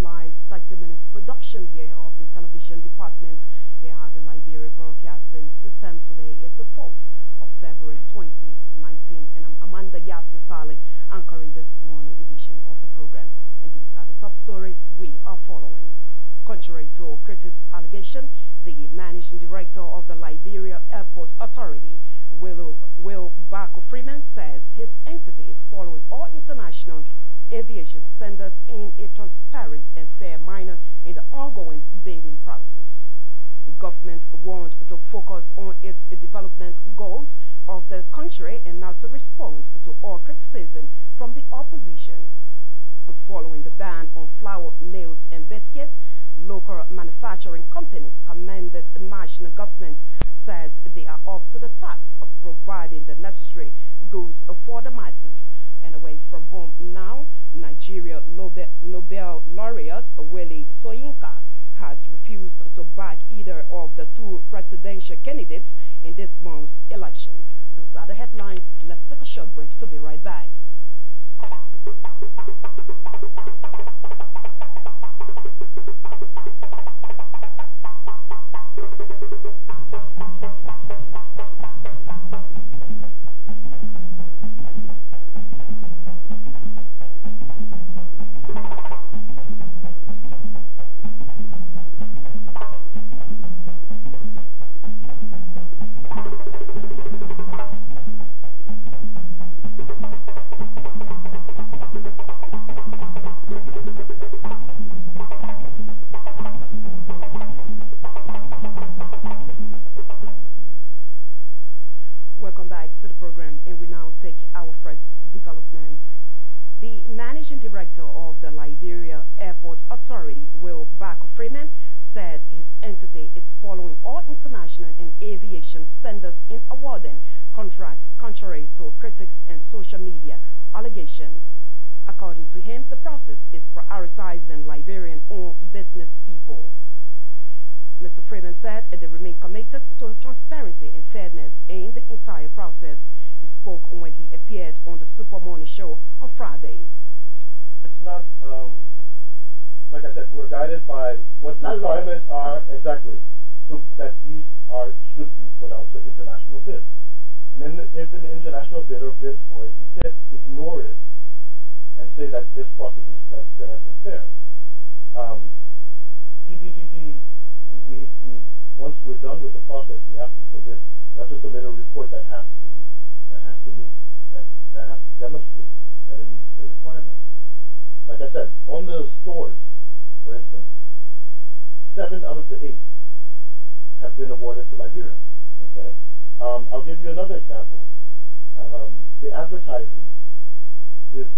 live 30 minutes production here of the television department here at the Liberia Broadcasting System. Today is the 4th of February 2019, and I'm Amanda YASSIAH SALI, anchoring this morning edition of the program. And these are the top stories we are following. Contrary to critics' allegation, the managing director of the Liberia Airport Authority, Will Barker Freeman, says his entity is following all international aviation standards in a transparent and fair manner in the ongoing bidding process. Government wants to focus on its development goals of the country and not to respond to all criticism from the opposition. Following the ban on flour, nails and biscuits, local manufacturing companies commended the national government, says they are up to the task of providing the necessary goods for the masses. And away from home now, Nigeria Nobel laureate Wole Soyinka has refused to back either of the two presidential candidates in this month's election. Those are the headlines. Let's take a short break to be right back. Welcome back to the program, and we now take our first development. The managing director of the Liberia Airport Authority, Will Barker Freeman, said his entity is following all international and aviation standards in awarding contracts, contrary to critics and social media allegation. According to him, the process is prioritizing Liberian-owned business people. Mr. Freeman said they remain committed to transparency and fairness in the entire process. He spoke when he appeared on the Super Morning Show on Friday. It's not, like I said, we're guided by what the requirements are exactly, so that these should be put out to international bid. And then if an international bidder bids for it, you can't ignore it and say that this process is transparent and fair. PPCC, once we're done with the process, we have to submit a report that has to demonstrate that it meets the requirements. Like I said, on the stores, for instance, 7 out of the 8 have been awarded to Liberians. Okay, I'll give you another example. The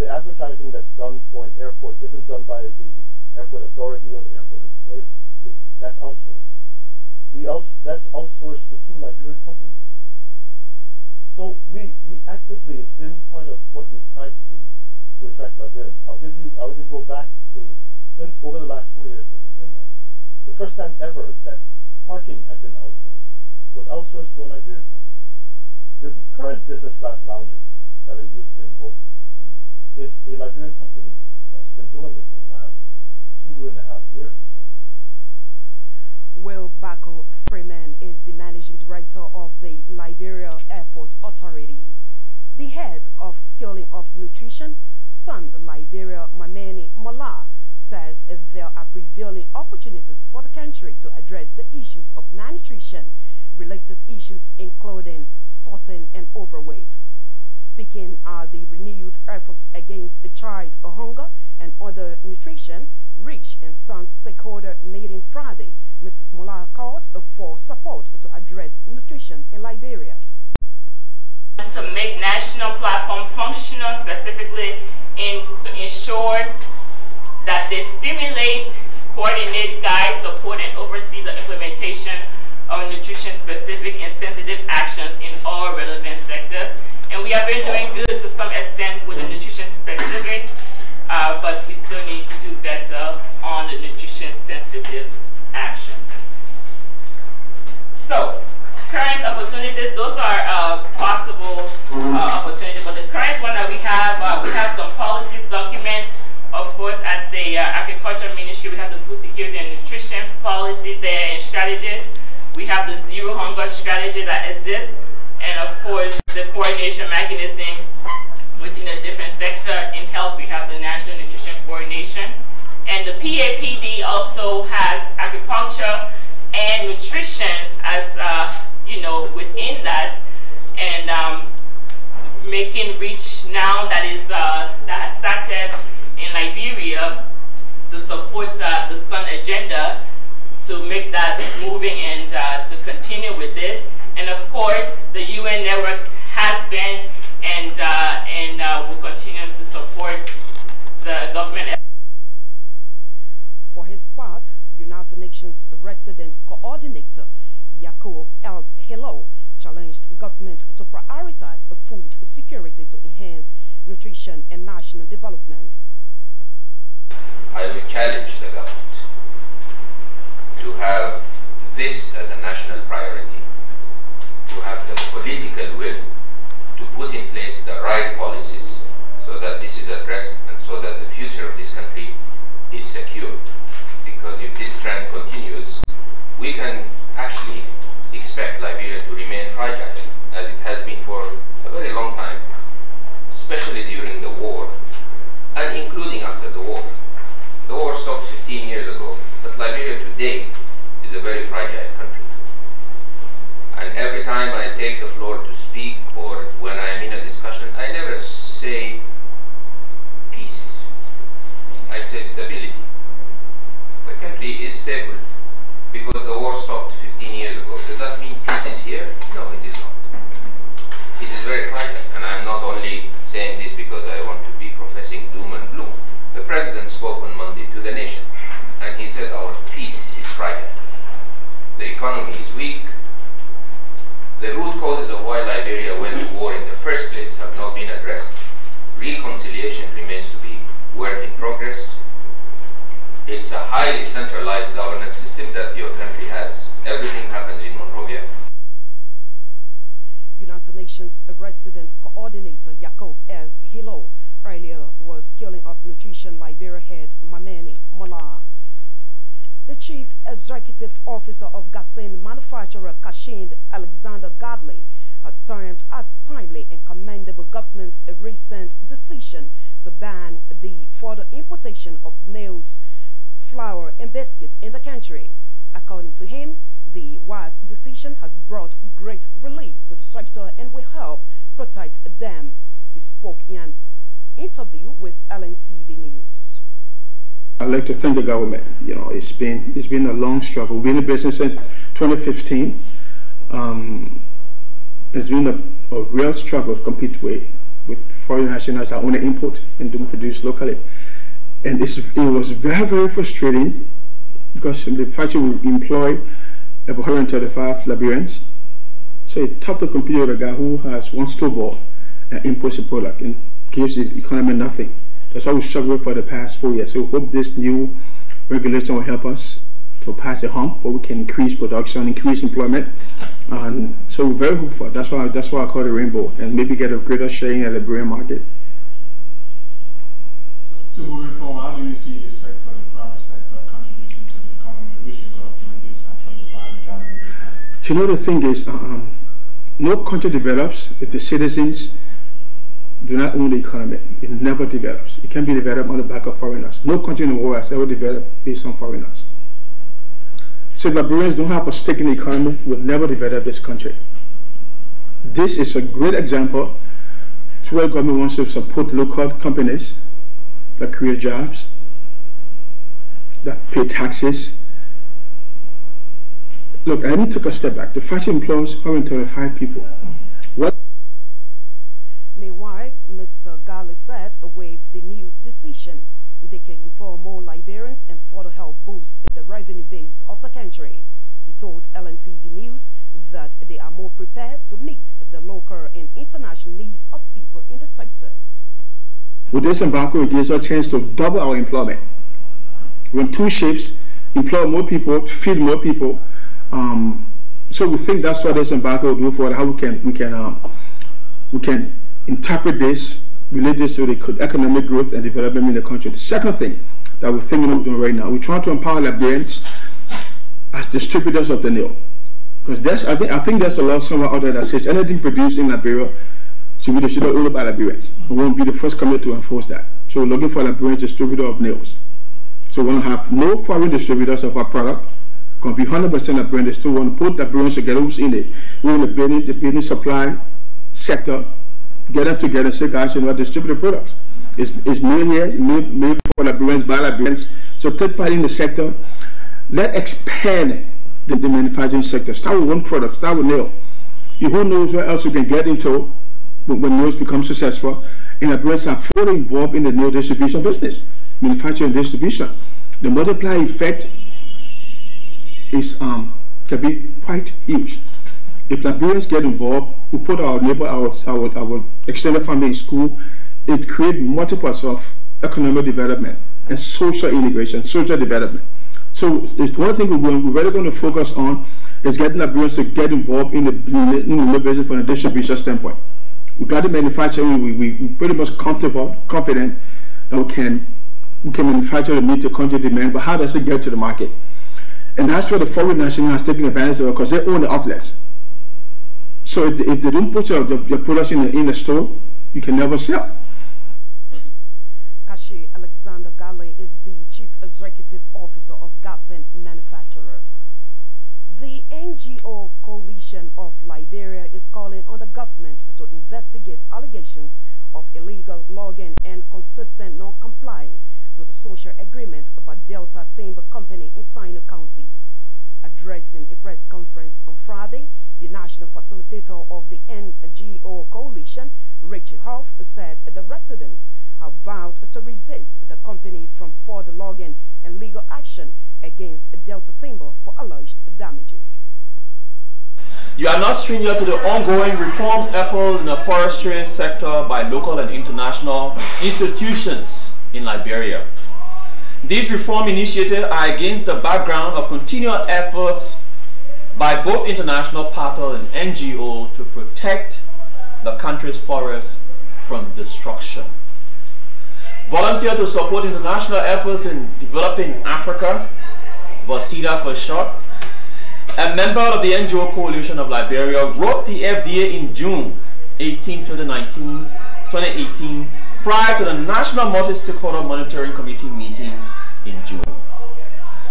advertising that's done for an airport isn't done by the airport authority or the airport authority. That's outsourced. That's outsourced to 2 Liberian companies. So we actively, it's been part of what we've tried to do to attract Liberians. I'll even go back to, since over the last 4 years that we've been there, the first time ever that parking had been outsourced was outsourced to a Liberian company. The current business class lounges that are used in both, it's a Liberian company that's been doing it for the last 2.5 years or so. Will Barker Freeman is the managing director of the Liberia Airport Authority. The head of Scaling Up Nutrition, Sun Liberia Mameni Mola, says there are prevailing opportunities for the country to address the issues of malnutrition, related issues including stunting and overweight. Speaking at the renewed efforts against child hunger and other nutrition, Rich and Sun stakeholder meeting Friday, Mrs. Mola called for support to address nutrition in Liberia. To make national platform functional, specifically to ensure that they stimulate, coordinate, guide, support, and oversee the implementation of nutrition-specific and sensitive actions in all relevant sectors. And we have been doing good to some extent with the nutrition-specific, but we still need to do better on the nutrition-sensitive actions. So, current opportunities, those are possible opportunities, but the current one that we have some policies documents, of course, at the Agriculture Ministry And of course, the coordination mechanism within a different sector. In health, we have the National Nutrition Coordination. And the PAPD also has agriculture and nutrition as, you know, within that. And making reach now that has started in Liberia to support the Sun agenda, to make that moving and to continue with it. And of course, the UN network has been and will continue to support the government. For his part, United Nations Resident Coordinator Yacoub El Hello challenged government to prioritize food security to enhance nutrition and national development. I will challenge the government to have this as a national priority, to have the political will to put in place the right policies so that this is addressed and so that the future of this country is secured. Because if this trend continues, we can actually expect Liberia to remain fragile, as it has been for a very long time, especially during the war, and including after the war. The war stopped 15 years ago, but Liberia today is a very fragile country. And every time I take the floor to speak, or when I am in a discussion, I never say peace. I say stability. The country is stable because the war stopped 15 years ago. Does that mean peace is here? No, it is not. It is very fragile. And I'm not only saying this because I want to be professing doom and gloom. The president spoke on Monday to the nation, and he said our peace is fragile. The economy is weak. The root causes of why Liberia went to war in the first place have not been addressed. Reconciliation remains to be work in progress. It's a highly centralized governance system that your country has. Everything happens in Monrovia. United Nations Resident Coordinator Yacoub El Hilo earlier was scaling up nutrition Liberia head Mameni Mola. The Chief Executive Officer of Gasoline manufacturer Kashind Alexander Godley has termed as timely and commendable government's recent decision to ban the further importation of nails, flour and biscuits in the country. According to him, the wise decision has brought great relief to the sector and will help protect them. He spoke in an interview with LNTV News. I'd like to thank the government. You know, it's been a long struggle. We've been in business in 2015. It's been a real struggle to compete with foreign nationals that only import and don't produce locally. And it was very, very frustrating because the factory will employ about 135 Liberians. So it's tough to compete with a guy who has one store and imports a product and gives the economy nothing. That's why we struggled for the past 4 years. So we hope this new regulation will help us to pass the hump, where we can increase production, increase employment. And so we're very hopeful. That's why I call it rainbow, and maybe get a greater share in the Liberian market. So moving forward, how do you see this sector, the private sector, contributing to the economy, which your government is actually prioritizing this time? So, you know, the thing is, no country develops if the citizens do not own the economy. It never develops. It can be developed on the back of foreigners. No country in the world has ever developed based on foreigners. So if Liberians don't have a stake in the economy, we'll never develop this country. This is a great example to where government wants to support local companies that create jobs, that pay taxes. Look, let me take a step back. The factory employs 125 people. Meanwhile, Mr. Gali said with the new decision, they can employ more Liberians and further help boost the revenue base of the country. He told LNTV News that they are more prepared to meet the local and international needs of people in the sector. With this embargo, it gives us a chance to double our employment. Run 2 ships, employ more people, feed more people. So we think that's what this embargo will do for how we can interpret this, relate this to the economic growth and development in the country. The second thing that we're thinking of doing right now, we're trying to empower Liberians as distributors of the nail. Because I think there's a law somewhere out there that says anything produced in Liberia should be distributed only by Liberians. We won't be the first company to enforce that. So we're looking for a Liberian distributor of nails. So we want to have no foreign distributors of our product. Going to be 100% Liberian. They still want to put Liberians together who's in it. We're in the business supply sector. Get them together and say, guys, you know, distribute the products. It's made here, made for Liberians, by Liberians. So take part in the sector. Let's expand the manufacturing sector. Start with one product, start with nail. Who knows where else you can get into when nails become successful. And Liberians are fully involved in the nail distribution business, manufacturing and distribution. The multiplier effect is can be quite huge. If Liberians get involved, we put our neighbor, our extended family in school, it creates multiples of economic development and social integration, social development. So it's one thing we're really going to focus on is getting Liberians to get involved in the business from a distribution standpoint. We got the manufacturing, we pretty much confident that we can manufacture to meet the country demand, but how does it get to the market? And that's where the foreign national has taken advantage of it, because they own the outlets. So if they don't put your products in the store, you can never sell. Kashi Alexander Gale is the Chief Executive Officer of Gassen Manufacturer. The NGO Coalition of Liberia is calling on the government to investigate allegations of illegal logging and consistent non-compliance to the social agreement by Delta Timber Company in Sino County. Addressing a press conference on Friday, the national facilitator of the NGO Coalition, Richard Hoff, said the residents have vowed to resist the company from further logging and legal action against Delta Timber for alleged damages. You are not stranger to the ongoing reforms effort in the forestry sector by local and international institutions in Liberia. These reform initiatives are against the background of continual efforts by both international partners and NGOs to protect the country's forests from destruction. Volunteer to support international efforts in developing Africa, YASSIAH for short, a member of the NGO Coalition of Liberia, wrote the FDA in June 18, 2018, prior to the National Multi-Stakeholder Monitoring Committee meeting in June.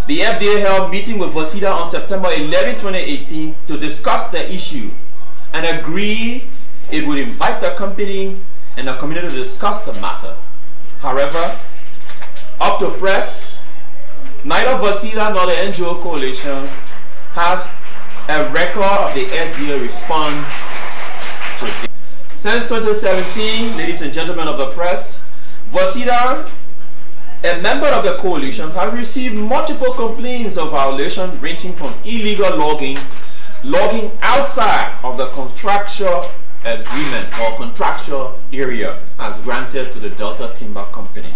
The FDA held a meeting with YASSIAH on September 11, 2018 to discuss the issue and agreed it would invite the company and the community to discuss the matter. However, up to press, neither YASSIAH nor the NGO Coalition has a record of the FDA response to this. Since 2017, ladies and gentlemen of the press, YASSIAH, a member of the coalition, has received multiple complaints of violation ranging from illegal logging outside of the contractual agreement or contractual area as granted to the Delta Timber Company.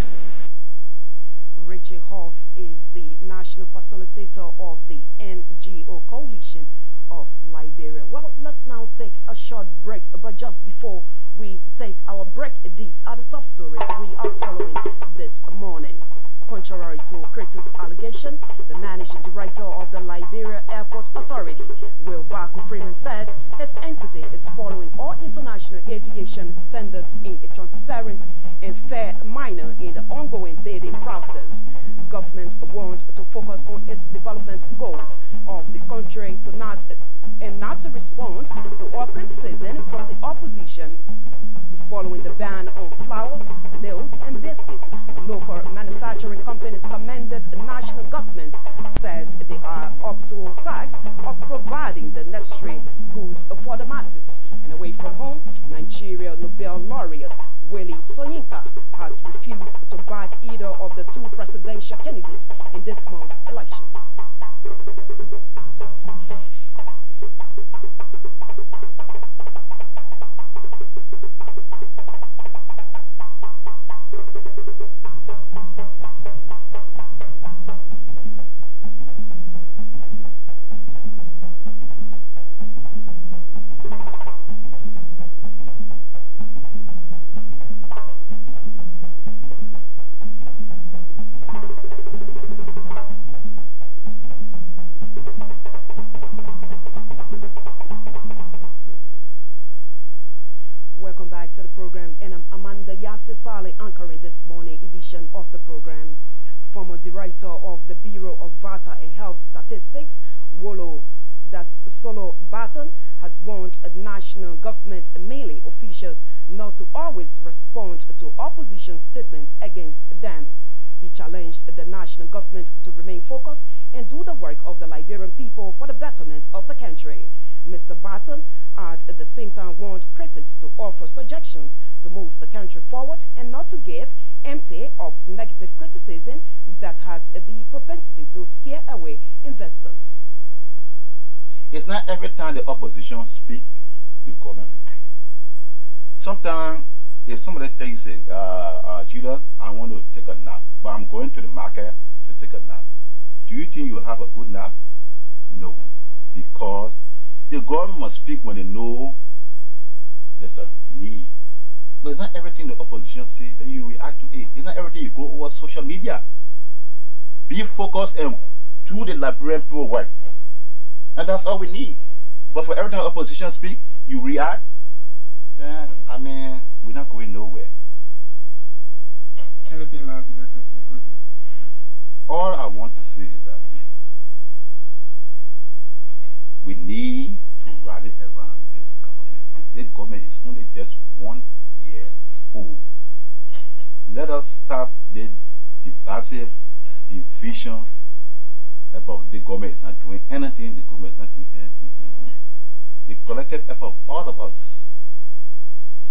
Richard Hoff is the national facilitator of the NGO Coalition of Liberia. Well, let's now take a short break, but just before we take our break, these are the top stories we are following this morning. Contrary to Critics' allegation, the managing director of the Liberia Airport Authority, Will Baku Freeman, says his entity is following all international aviation standards in a transparent and fair manner in the ongoing bidding process. Government wants to focus on its development goals of the country and not to respond to all criticism from the opposition. Following the ban on flour, nails and biscuits, local manufacturing companies commended the national government, says they are up to task of providing the necessary goods for the masses. And away from home, Nigeria Nobel laureate Willie Soyinka has refused to back either of the two presidential candidates in this month's election. Welcome back to the program, and I'm Amanda YASSIAH SALI anchoring this morning edition of the program. Former director of the Bureau of Data and Health Statistics, Solo Barton, has warned national government, mainly officials, not to always respond to opposition statements against them. He challenged the national government to remain focused and do the work of the Liberian people for the betterment of the country. Mr. Barton, at the same time, warned critics to offer suggestions to move the country forward and not to give empty of negative criticism that has the propensity to scare away investors. It's not every time the opposition speak, the government react. Sometimes, if somebody tells you, Julius, I want to take a nap, but I'm going to the market to take a nap. Do you think you have a good nap? No, because the government must speak when they know there's a need. But it's not everything the opposition say, then you react to it. It's not everything you go over social media. Be focused and do the Liberian people work. And that's all we need. But for every time the opposition speak, you react, then, I mean, we're not going nowhere. Anything last electricity quickly? All I want to say is that we need to rally around this government. This government is only just 1 year old. Let us stop the divisive division about the government is not doing anything, the government is not doing anything. The collective effort of all of us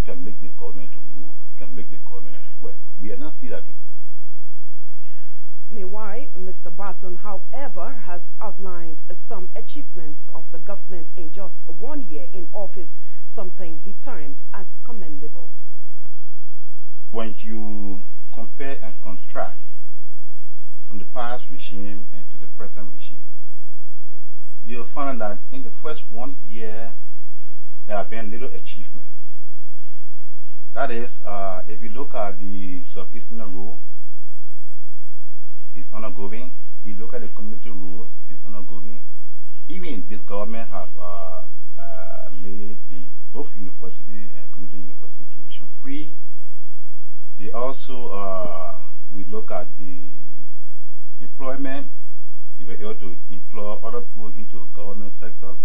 can make the government to move, can make the government to work. We are not seeing that. Meanwhile, Mr. Barton, however, has outlined some achievements of the government in just 1 year in office, something he termed as commendable. When you compare and contrast from the past regime and to the present regime, you'll find that in the first 1 year, there have been little achievement. That is, if you look at the Southeastern Road, it's undergoing. You look at the community roads, it's undergoing. Even this government have made both university and community university tuition free. They also, we look at the employment. They were able to employ other people into government sectors.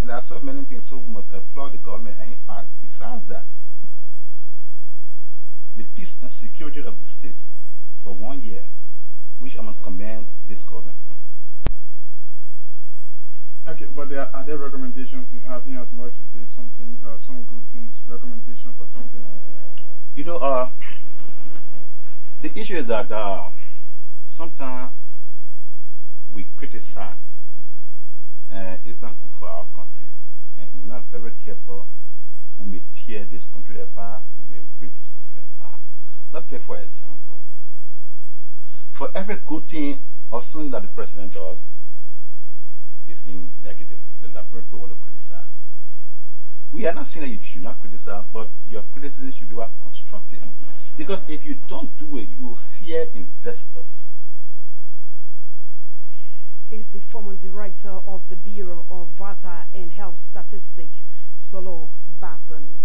And there are so many things, so we must applaud the government. And in fact, besides that, the peace and security of the states for 1 year, which I must commend this government for. Okay, but are there recommendations you have in as much as there's something, some good things, recommendation for 2019? You know, the issue is that sometimes we criticize, and it's not good for our country. And we're not very careful, we may tear this country apart, we may rip this country apart. Let's take for example, for every good thing or something that the president does is in negative. The Liberian people want to criticize. We are not saying that you should not criticize, but your criticism should be constructive. Because if you don't do it, you will fear investors. He's the former director of the Bureau of Data and Health Statistics, Solo Barton.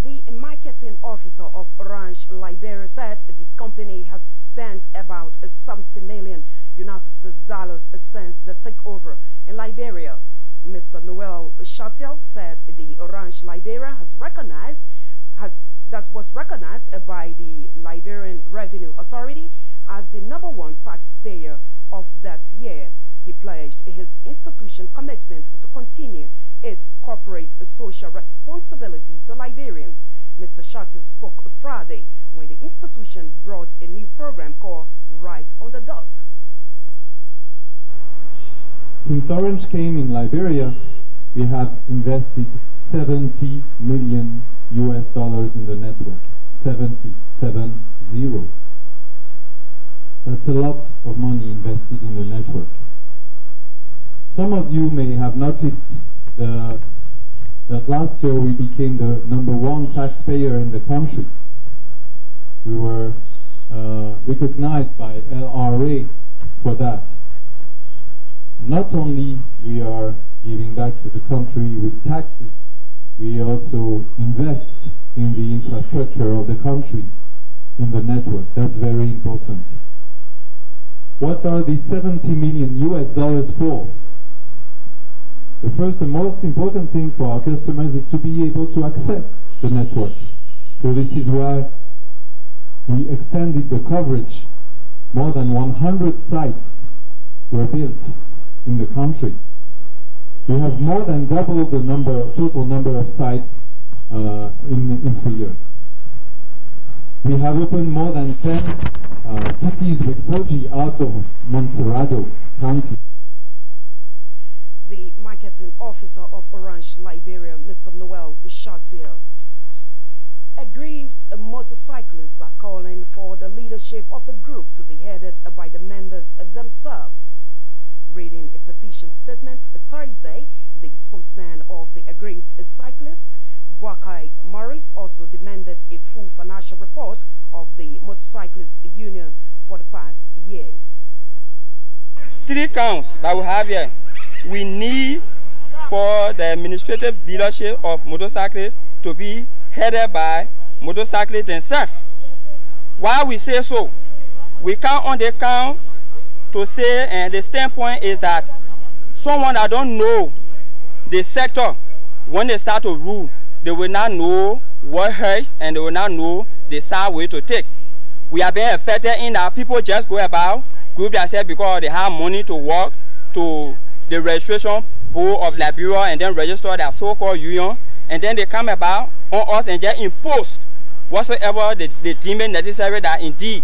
The marketing officer of Orange Liberia said the company has spent about $70 million since the takeover in Liberia. Mr. Noel Shuttle said the Orange Liberia was recognized by the Liberian Revenue Authority as the #1 taxpayer of that year. He pledged his institution commitment to continue its corporate social responsibility to Liberians. Mr. Shuttle spoke Friday when the institution brought a new program called Right on the Dot. Since Orange came in Liberia, we have invested $70 million in the network. 70. That's a lot of money invested in the network. Some of you may have noticed that last year we became the #1 taxpayer in the country. We were recognized by LRA for that. Not only we are giving back to the country with taxes, we also invest in the infrastructure of the country, in the network. That's very important. What are the $70 million for? The first and most important thing for our customers is to be able to access the network. So this is why we extended the coverage. More than 100 sites were built in the country. We have more than double the total number of sites in 3 years. We have opened more than 10 cities with 4G out of Montserrado County. The marketing officer of Orange Liberia, Mr. Noel Ishatiel. Aggrieved motorcyclists are calling for the leadership of the group to be headed by the members themselves. Reading a petition statement Thursday, the spokesman of the aggrieved cyclist, Buakai Morris, also demanded a full financial report of the motorcyclist union for the past years. 3 counts that we have here. We need for the administrative leadership of motorcyclists to be headed by motorcyclists themselves. Why we say so? We count on the count to say, and the standpoint is that someone that don't know the sector, when they start to rule, they will not know what hurts and they will not know the side way to take. We are being affected in that people just go about, group themselves because they have money to walk to the registration board of Liberia and then register their so-called union, and then they come about on us and just impose whatsoever they deem it necessary, that indeed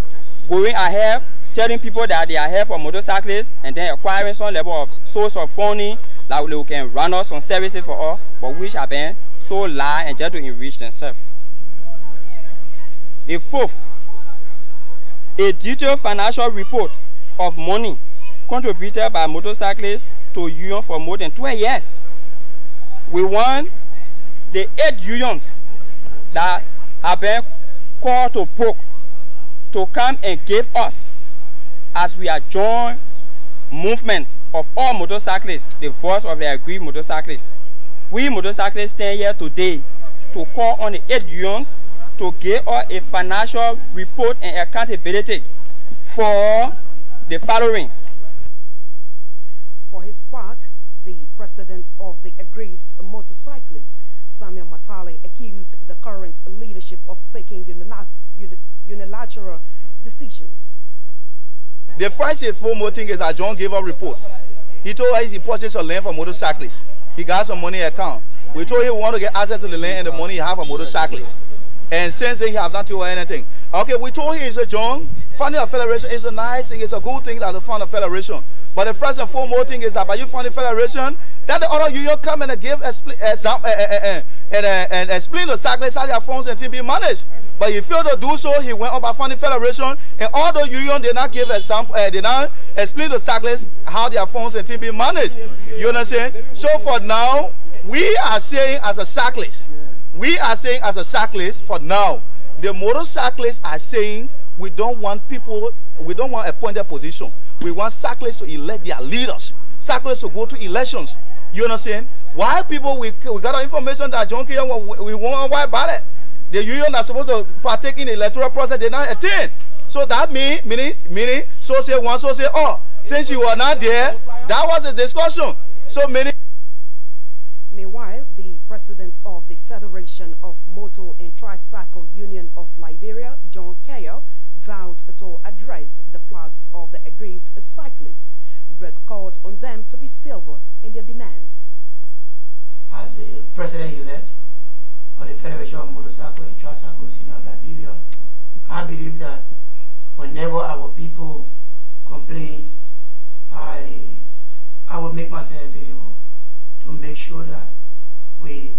going ahead telling people that they are here for motorcyclists and then acquiring some level of source of funding that they can run us some services for all, but which have been so lie and just to enrich themselves. The fourth, a detailed financial report of money contributed by motorcyclists to union for more than 12 years. We want the 8 unions that have been called to book to come and give us, as we are joint movements of all motorcyclists, the voice of the aggrieved motorcyclists. We motorcyclists stand here today to call on the 8 unions to give us a financial report and accountability for the following. For his part, the president of the aggrieved motorcyclists, Samuel Matali, accused the current leadership of taking unilateral decisions. The first and foremost thing is that John gave a report. He told us he purchased a land for motorcyclists. He got some money account. We told him we want to get access to the land and the money he have for motorcyclists. And since then he have not told anything. Okay, we told him, he said, John, funding a federation is a nice thing, it's a good thing that to fund a federation. But the first and foremost thing is that by you funding federation, that the other union come and give explain the cyclists how their funds and things be managed. But he failed to do so. He went up by funding federation, and all the unions did not give example. They not explain to cyclists how their funds and things be managed. You understand? So for now, we are saying as a cyclist, for now, the motorcyclists are saying we don't want people, we don't want appointed position. We want cyclists to elect their leaders. Cyclists to go to elections. You understand? Why people, we got information that John K. we want why about it. The union are supposed to partake in the electoral process, they not attend. So that meaning, so say one, so say all. Since you were not there, that was a discussion. So many. Meanwhile, the president of the Federation of Motor and Tricycle Union of Liberia, John Kayo, vowed to address the plights of the aggrieved cyclists, but called on them to be civil in their demands. As the president-elect of the Federation of Motorcycle and Tricycle Union of Liberia, I believe that whenever our people complain, I will make myself available to make sure that we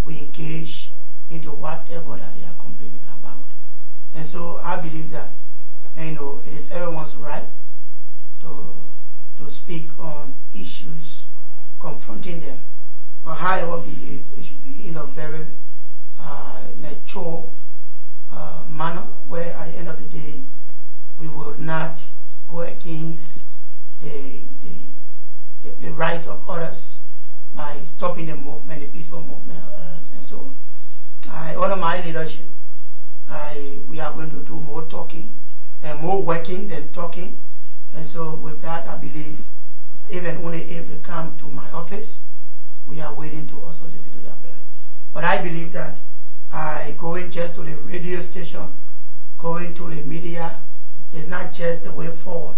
engage into whatever that they are complaining about. And so I believe that, you know, it is everyone's right to speak on issues confronting them. But however, it should be in a very natural manner, where at the end of the day, we will not go against the rights of others by stopping the movement, the peaceful movement of others. And so I under my leadership, we are going to do more talking and more working than talking. And so with that, I believe even only if they come to my office, we are waiting to also listen to their parents. But I believe that going just to the radio station, going to the media is not just the way forward.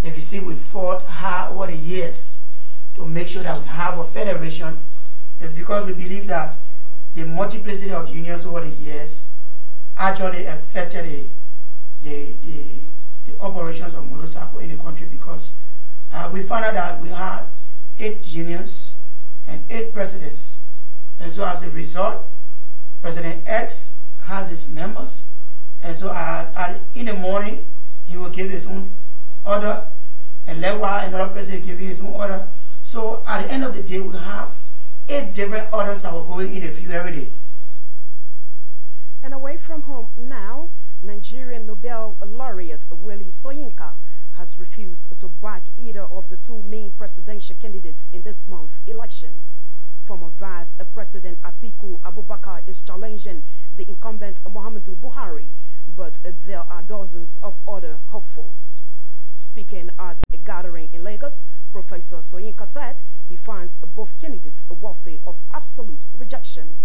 If you see, we fought hard over the years to make sure that we have a federation. It's because we believe that the multiplicity of unions over the years actually affected the operations of motorcycle in the country, because we found out that we had 8 unions and 8 presidents. And so as a result, President X has his members. And so in the morning, he will give his own order, and likewise another president give his own order. So at the end of the day, we have 8 different orders that were going in a few every day. And away from home now, Nigerian Nobel laureate Willie Soyinka has refused to back either of the 2 main presidential candidates in this month's election. Former Vice President Atiku Abubakar is challenging the incumbent Muhammadu Buhari, but there are dozens of other hopefuls. Speaking at a gathering in Lagos, Professor Soyinka said he finds both candidates worthy of absolute rejection.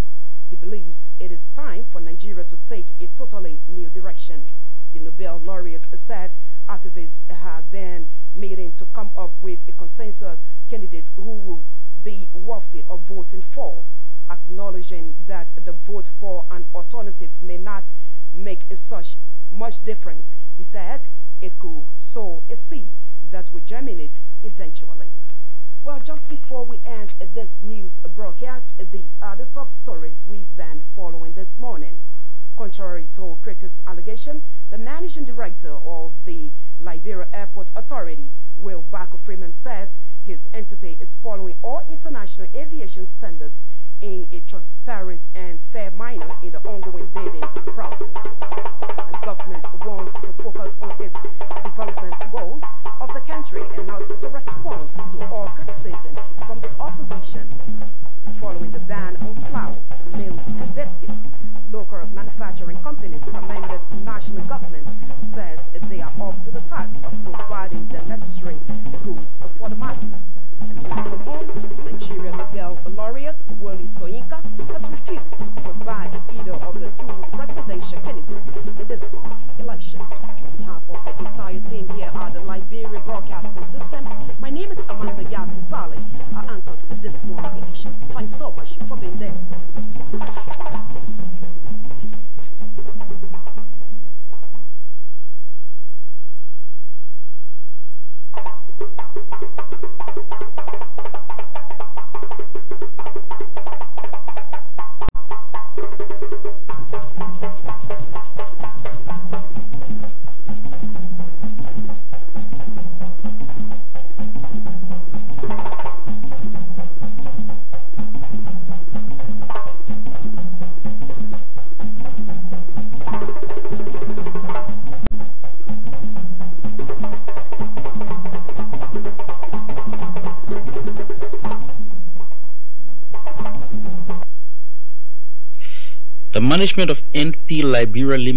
He believes it is time for Nigeria to take a totally new direction. The Nobel laureate said activists have been meeting to come up with a consensus candidate who will be worthy of voting for, acknowledging that the vote for an alternative may not make such much difference. He said it could sow a seed that will germinate eventually. Well, just before we end this news broadcast, these are the top stories we've been following this morning. Contrary to critics' allegation, the managing director of the Liberia Airport Authority, Will Bako Freeman, says his entity is following all international aviation standards in a transparent and fair manner in the ongoing bidding process. The government wants to focus on its development goals of the country and not to respond to all criticism from the opposition. Following the ban on flour, meals and biscuits, local manufacturing companies commended the national government says they are up to the task of providing the necessary goods for the masses. And away from home, Nigeria Nobel laureate Willie Soyinka has refused to back either of the 2 presidential candidates in this month's election. On behalf of the entire team here at the Liberia Broadcasting System, my name is YASSIAH SALI. I anchored this morning edition. Thanks so much for being there. The management of NP Liberia Limited